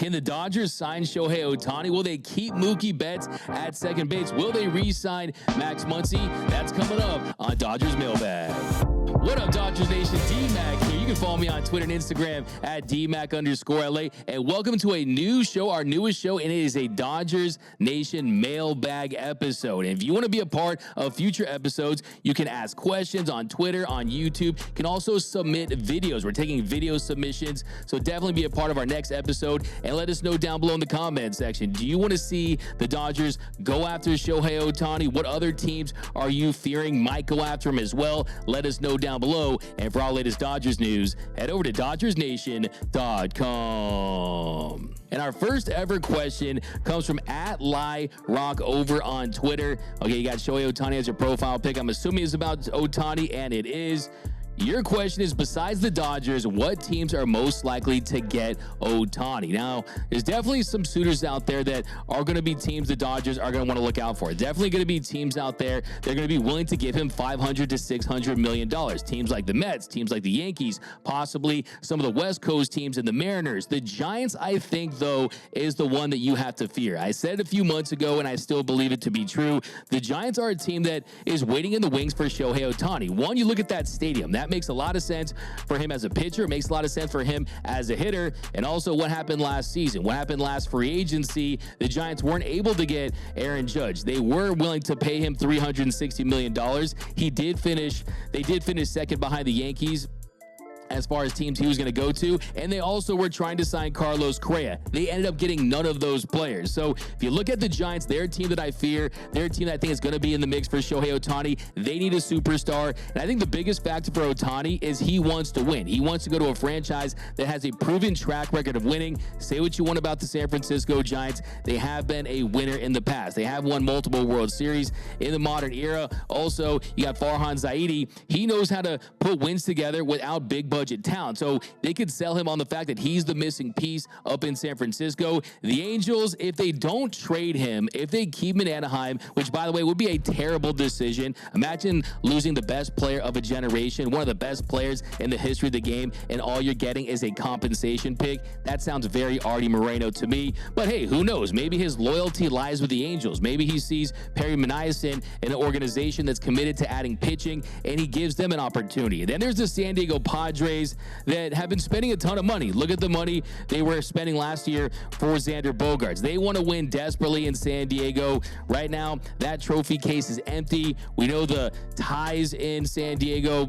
Can the Dodgers sign Shohei Ohtani? Will they keep Mookie Betts at second base? Will they re-sign Max Muncy? That's coming up on Dodgers Mailbag. What up, Dodgers Nation? D-Mac here. You can follow me on Twitter and Instagram at DMac_LA. And welcome to a new show, our newest show, and it is a Dodgers Nation Mailbag episode. And if you want to be a part of future episodes, you can ask questions on Twitter, on YouTube. You can also submit videos. We're taking video submissions, so definitely be a part of our next episode. And let us know down below in the comment section. Do you want to see the Dodgers go after Shohei Ohtani? What other teams are you fearing might go after him as well? Let us know down below. And for our latest Dodgers news, head over to DodgersNation.com. And our first ever question comes from @LieRock over on Twitter. Okay, you got Shohei Ohtani as your profile pick. I'm assuming it's about Ohtani, and it is. Your question is, besides the Dodgers, what teams are most likely to get Ohtani? Now, there's definitely some suitors out there that are going to be teams the Dodgers are going to want to look out for. Definitely going to be teams out there that are going to be willing to give him $500 to $600 million. Teams like the Mets, teams like the Yankees, possibly some of the West Coast teams and the Mariners. The Giants, I think, though, is the one that you have to fear. I said it a few months ago, and I still believe it to be true. The Giants are a team that is waiting in the wings for Shohei Ohtani. One, you look at that stadium. That makes a lot of sense for him as a pitcher. It makes a lot of sense for him as a hitter. And also what happened last season, what happened last free agency, the Giants weren't able to get Aaron Judge. They were willing to pay him $360 million. They did finish second behind the Yankees as far as teams he was going to go to, and they also were trying to sign Carlos Correa. They ended up getting none of those players. So if you look at the Giants, they're a team that I fear. They're a team that I think is going to be in the mix for Shohei Ohtani. They need a superstar, and I think the biggest factor for Ohtani is he wants to win. He wants to go to a franchise that has a proven track record of winning. Say what you want about the San Francisco Giants. They have been a winner in the past. They have won multiple World Series in the modern era. Also, you got Farhan Zaidi. He knows how to put wins together without big budget talent. So they could sell him on the fact that he's the missing piece up in San Francisco. The Angels, if they don't trade him, if they keep him in Anaheim, which by the way would be a terrible decision. Imagine losing the best player of a generation, one of the best players in the history of the game, and all you're getting is a compensation pick. That sounds very Artie Moreno to me. But hey, who knows? Maybe his loyalty lies with the Angels. Maybe he sees Perry Manayasin in an organization that's committed to adding pitching, and he gives them an opportunity. Then there's the San Diego Padres that have been spending a ton of money. Look at the money they were spending last year for Xander Bogaerts. They want to win desperately in San Diego. Right now, that trophy case is empty. We know the ties in San Diego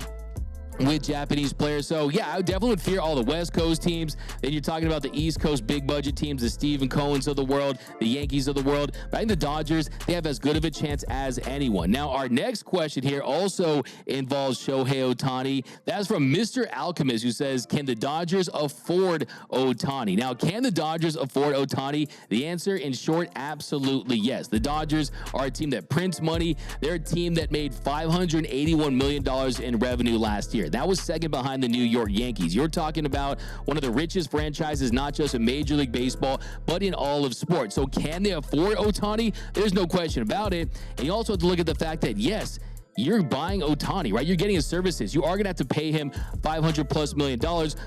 with Japanese players. So yeah, I definitely would fear all the West Coast teams. Then you're talking about the East Coast big budget teams, the Stephen Cohens of the world, the Yankees of the world. But I think the Dodgers, they have as good of a chance as anyone. Now, our next question here also involves Shohei Ohtani. That's from Mr. Alchemist, who says, can the Dodgers afford Ohtani? Now, can the Dodgers afford Ohtani? The answer, in short, absolutely yes. The Dodgers are a team that prints money. They're a team that made $581 million in revenue last year. That was second behind the New York Yankees. You're talking about one of the richest franchises, not just in Major League Baseball, but in all of sports. So can they afford Ohtani? There's no question about it. And you also have to look at the fact that, yes, you're buying Ohtani, right? You're getting his services. You are going to have to pay him $500+ million,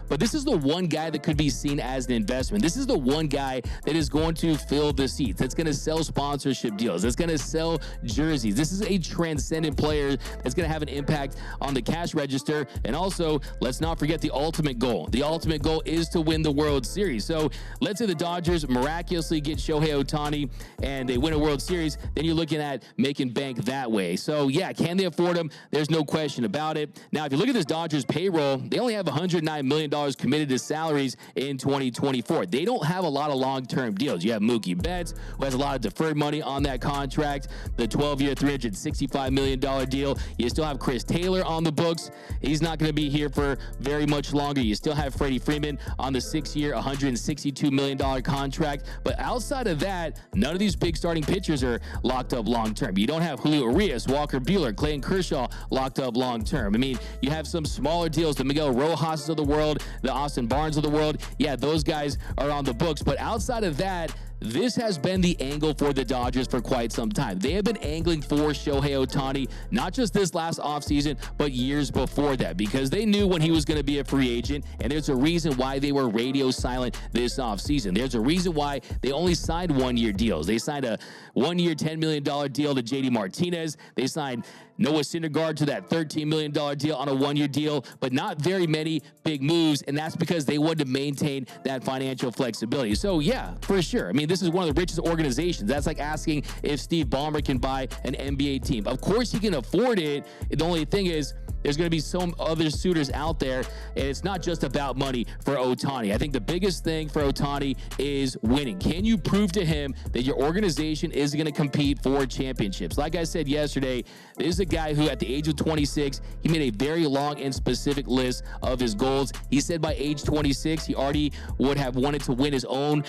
but this is the one guy that could be seen as an investment. This is the one guy that is going to fill the seats, that's going to sell sponsorship deals, that's going to sell jerseys. This is a transcendent player that's going to have an impact on the cash register. And also, let's not forget the ultimate goal. The ultimate goal is to win the World Series. So let's say the Dodgers miraculously get Shohei Ohtani and they win a World Series, then you're looking at making bank that way. So yeah, can they afford him? There's no question about it. Now, if you look at this Dodgers payroll, they only have $109 million committed to salaries in 2024. They don't have a lot of long-term deals. You have Mookie Betts, who has a lot of deferred money on that contract, the 12-year, $365 million deal. You still have Chris Taylor on the books. He's not going to be here for very much longer. You still have Freddie Freeman on the 6-year, $162 million contract. But outside of that, none of these big starting pitchers are locked up long-term. You don't have Julio Urias, Walker Buehler, Clayton Kershaw locked up long-term. I mean, you have some smaller deals, the Miguel Rojas of the world, the Austin Barnes of the world. Yeah, those guys are on the books. But outside of that, this has been the angle for the Dodgers for quite some time. They have been angling for Shohei Ohtani, not just this last offseason, but years before that, because they knew when he was going to be a free agent, and there's a reason why they were radio silent this offseason. There's a reason why they only signed one-year deals. They signed a one-year $10 million deal to JD Martinez. They signed Noah Syndergaard to that $13 million deal on a one-year deal, but not very many big moves, and that's because they wanted to maintain that financial flexibility. So, yeah, for sure. I mean, this is one of the richest organizations. That's like asking if Steve Ballmer can buy an NBA team. Of course he can afford it. The only thing is, there's going to be some other suitors out there, and it's not just about money for Ohtani. I think the biggest thing for Ohtani is winning. Can you prove to him that your organization is going to compete for championships? Like I said yesterday, this is a guy who, at the age of 26, he made a very long and specific list of his goals. He said by age 26, he already would have wanted to win his own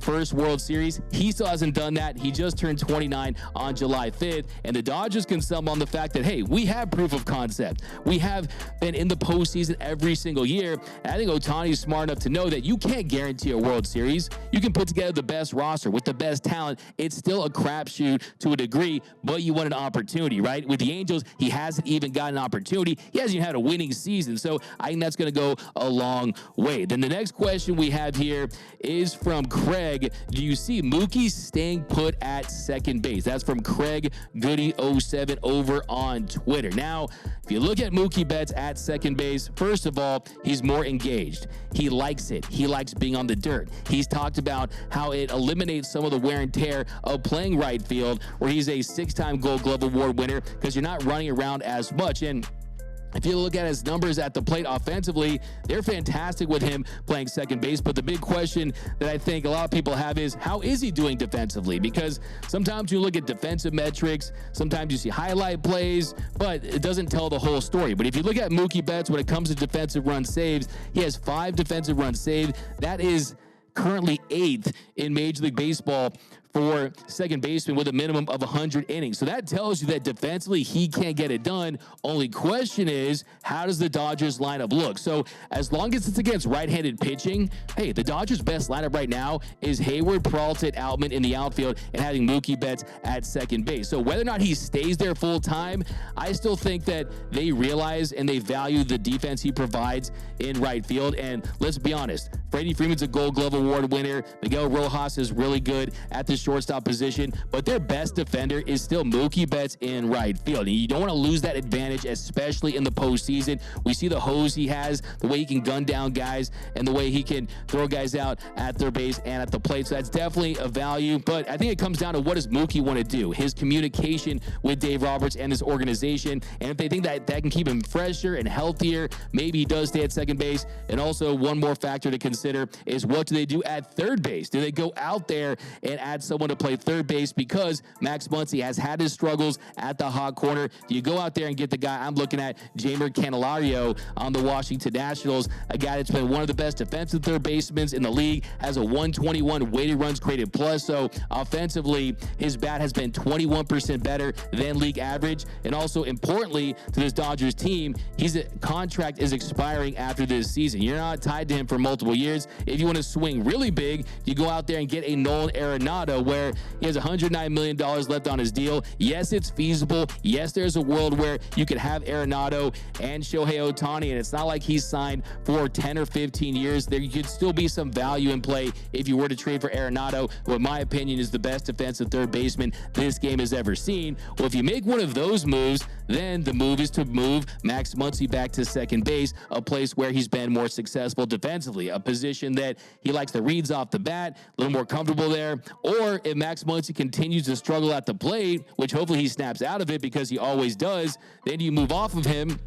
first World Series. He still hasn't done that. He just turned 29 on July 5th, and the Dodgers can sum on the fact that, hey, we have proof of concept. We have been in the postseason every single year. And I think Ohtani is smart enough to know that you can't guarantee a World Series. You can put together the best roster with the best talent. It's still a crapshoot to a degree, but you want an opportunity, right? With the Angels, he hasn't even got an opportunity. He hasn't even had a winning season. So I think that's going to go a long way. Then the next question we have here is from Craig. Do you see Mookie staying put at second base? That's from Craig Goody07 over on Twitter. Now, if you look at Mookie Betts at second base, first of all, he's more engaged. He likes it. He likes being on the dirt. He's talked about how it eliminates some of the wear and tear of playing right field, where he's a 6-time Gold Glove Award winner, because you're not running around as much. And if you look at his numbers at the plate offensively, they're fantastic with him playing second base. But the big question that I think a lot of people have is, how is he doing defensively? Because sometimes you look at defensive metrics, sometimes you see highlight plays, but it doesn't tell the whole story. But if you look at Mookie Betts, when it comes to defensive run saves, he has 5 defensive run saved. That is currently 8th in Major League Baseball for second baseman with a minimum of 100 innings. So that tells you that defensively he can't get it done. Only question is, how does the Dodgers lineup look? So as long as it's against right-handed pitching, hey, the Dodgers' best lineup right now is Hayward, Peralta, Outman in the outfield, and having Mookie Betts at second base. So whether or not he stays there full time, I still think that they realize and they value the defense he provides in right field. And let's be honest, Freddie Freeman's a Gold Glove Award winner. Miguel Rojas is really good at the shortstop position, but their best defender is still Mookie Betts in right field. And you don't want to lose that advantage, especially in the postseason. We see the hose he has, the way he can gun down guys, and the way he can throw guys out at their base and at the plate. So that's definitely a value, but I think it comes down to, what does Mookie want to do? His communication with Dave Roberts and his organization, and if they think that that can keep him fresher and healthier, maybe he does stay at second base. And also, one more factor to consider is, what do they do at third base? Do they go out there and add someone to play third base, because Max Muncy has had his struggles at the hot corner? Do you go out there and get the guy? I'm looking at Jeimer Candelario on the Washington Nationals, a guy that's been one of the best defensive third basemen in the league, has a 121 weighted runs created plus. So offensively, his bat has been 21% better than league average. And also, importantly to this Dodgers team, his contract is expiring after this season. You're not tied to him for multiple years. If you want to swing really big, you go out there and get a Nolan Arenado, where he has $109 million left on his deal. Yes, it's feasible. Yes, there's a world where you could have Arenado and Shohei Ohtani, and it's not like he's signed for 10 or 15 years. There could still be some value in play if you were to trade for Arenado, who in my opinion is the best defensive third baseman this game has ever seen. Well, if you make one of those moves, then the move is to move Max Muncy back to second base, a place where he's been more successful defensively, a position that he likes the reads off the bat, a little more comfortable there. Or if Max Muncy continues to struggle at the plate, which hopefully he snaps out of it because he always does, then you move off of him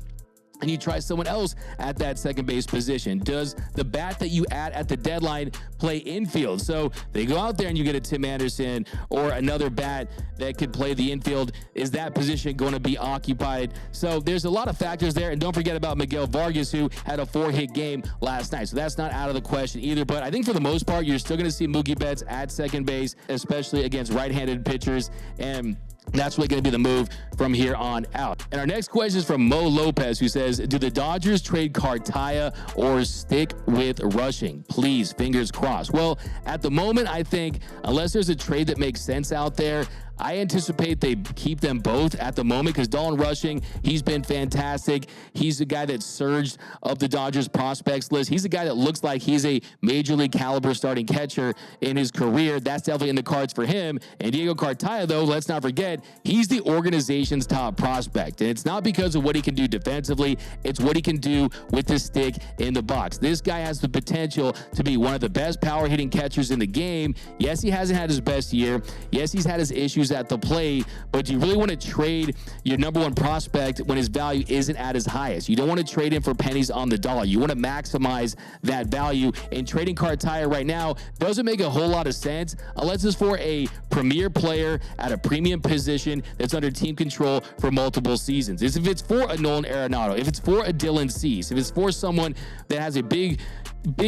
and you try someone else at that second base position. Does the bat that you add at the deadline play infield? So they go out there and you get a Tim Anderson or another bat that could play the infield. Is that position going to be occupied? So there's a lot of factors there. And don't forget about Miguel Vargas, who had a 4-hit game last night. So that's not out of the question either. But I think for the most part, you're still going to see Mookie Betts at second base, especially against right-handed pitchers. And That's really going to be the move from here on out. And our next question is from Mo Lopez, who says, do the Dodgers trade Cartaya or stick with rushing? Please, fingers crossed. Well, at the moment, I think unless there's a trade that makes sense out there, I anticipate they keep them both at the moment because Dalton Rushing, he's been fantastic. He's the guy that surged up the Dodgers prospects list. He's a guy that looks like he's a major league caliber starting catcher in his career. That's definitely in the cards for him. And Diego Cartaya, though, let's not forget, he's the organization's top prospect. And it's not because of what he can do defensively. It's what he can do with his stick in the box. This guy has the potential to be one of the best power hitting catchers in the game. Yes, he hasn't had his best year. Yes, he's had his issues at the plate, but do you really want to trade your number one prospect when his value isn't at his highest? You don't want to trade him for pennies on the dollar. You want to maximize that value, and trading Cartaya right now doesn't make a whole lot of sense unless it's for a premier player at a premium position that's under team control for multiple seasons. If it's for a Nolan Arenado, if it's for a Dylan Cease, if it's for someone that has a big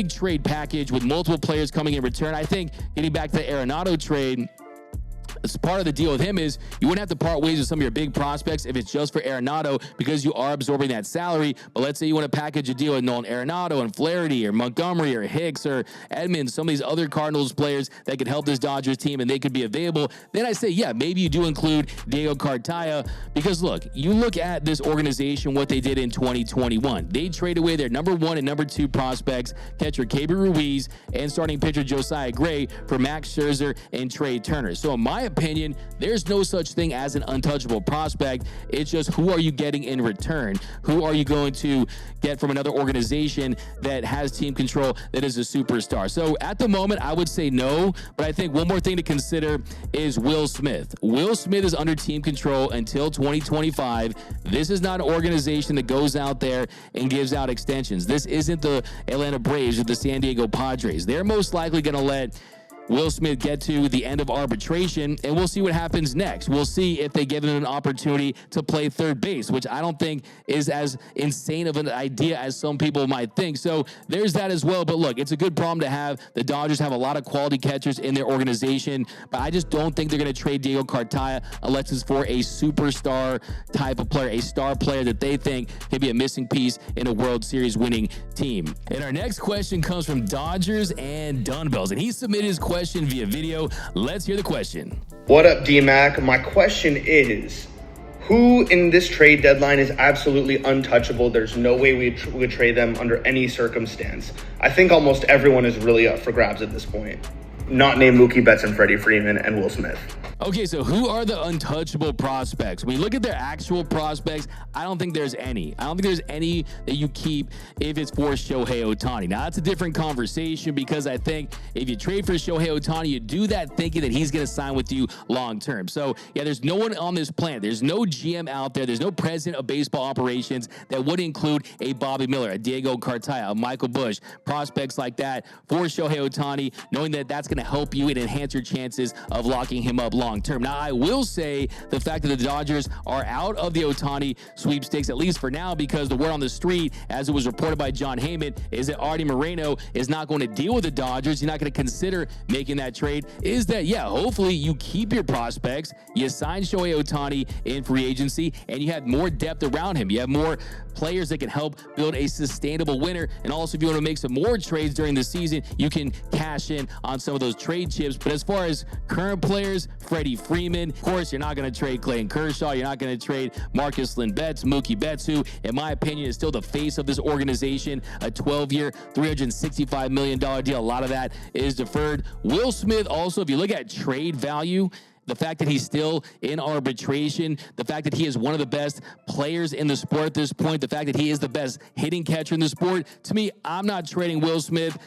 trade package with multiple players coming in return, I think getting back to the Arenado trade, part of the deal with him is you wouldn't have to part ways with some of your big prospects if it's just for Arenado because you are absorbing that salary. But let's say you want to package a deal with Nolan Arenado and Flaherty or Montgomery or Hicks or Edmonds, some of these other Cardinals players that could help this Dodgers team and they could be available. Then I say, yeah, maybe you do include Diego Cartaya because look, you look at this organization, what they did in 2021. They traded away their number one and number two prospects, catcher Keibert Ruiz and starting pitcher Josiah Gray for Max Scherzer and Trey Turner. So in my opinion, there's no such thing as an untouchable prospect. It's just who are you getting in return? Who are you going to get from another organization that has team control that is a superstar? So at the moment, I would say no, but I think one more thing to consider is Will Smith. Will Smith is under team control until 2025. This is not an organization that goes out there and gives out extensions. This isn't the Atlanta Braves or the San Diego Padres. They're most likely going to let Will Smith get to the end of arbitration, and we'll see what happens next. We'll see if they give him an opportunity to play third base, which I don't think is as insane of an idea as some people might think. So there's that as well. But look, it's a good problem to have. The Dodgers have a lot of quality catchers in their organization, but I just don't think they're going to trade Diego Cartaya unless it's for a superstar type of player, a star player that they think can be a missing piece in a World Series winning team. And our next question comes from Dodgers and Dunbells, and he submitted his question via video. Let's hear the question. What up, D-Mac? My question is, who in this trade deadline is absolutely untouchable? There's no way we would trade them under any circumstance. I think almost everyone is really up for grabs at this point. Not named Mookie Betts and Freddie Freeman and Will Smith. Okay, so who are the untouchable prospects? When you look at their actual prospects, I don't think there's any. I don't think there's any that you keep if it's for Shohei Ohtani. Now, that's a different conversation because I think if you trade for Shohei Ohtani, you do that thinking that he's going to sign with you long term. So, yeah, there's no one on this planet. There's no GM out there. There's no president of baseball operations that would include a Bobby Miller, a Diego Cartaya, a Michael Busch, prospects like that for Shohei Ohtani, knowing that that's going to help you and enhance your chances of locking him up long term. Now, I will say the fact that the Dodgers are out of the Ohtani sweepstakes, at least for now, because the word on the street, as it was reported by John Heyman, is that Artie Moreno is not going to deal with the Dodgers. He's not going to consider making that trade. Is that, yeah, hopefully you keep your prospects, you sign Shohei Ohtani in free agency, and you have more depth around him. You have more players that can help build a sustainable winner. And also, if you want to make some more trades during the season, you can cash in on some of those trade chips. But as far as current players, Freddie Freeman, of course, you're not going to trade Clayton Kershaw. You're not going to trade Marcus Lynn Betts, Mookie Betts, who, in my opinion, is still the face of this organization. A 12-year, $365 million deal. A lot of that is deferred. Will Smith, also, if you look at trade value, the fact that he's still in arbitration, the fact that he is one of the best players in the sport at this point, the fact that he is the best hitting catcher in the sport, to me, I'm not trading Will Smith.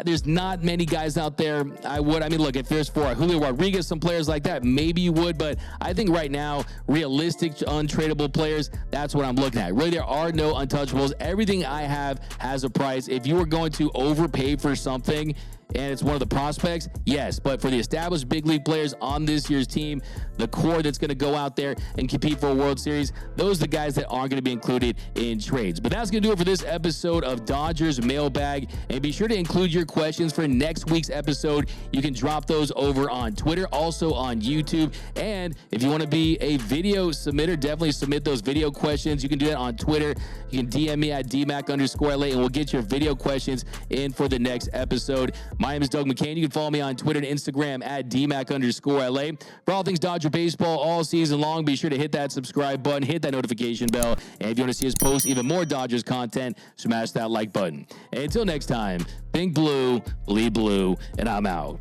There's not many guys out there I would. I mean, look, if there's for Julio Rodriguez, some players like that, maybe you would. But I think right now, realistic, untradeable players, that's what I'm looking at. Really, there are no untouchables. Everything I have has a price. If you were going to overpay for something, and it's one of the prospects, yes. But for the established big league players on this year's team, the core that's going to go out there and compete for a World Series, those are the guys that aren't going to be included in trades. But that's going to do it for this episode of Dodgers Mailbag. And be sure to include your questions for next week's episode. You can drop those over on Twitter, also on YouTube. And if you want to be a video submitter, definitely submit those video questions. You can do that on Twitter. You can DM me at DMAC_LA, and we'll get your video questions in for the next episode. My name is Doug McCain. You can follow me on Twitter and Instagram at DMAC_LA. For all things Dodger baseball all season long, be sure to hit that subscribe button, hit that notification bell, and if you want to see us post even more Dodgers content, smash that like button. And until next time, think blue, bleed blue, and I'm out.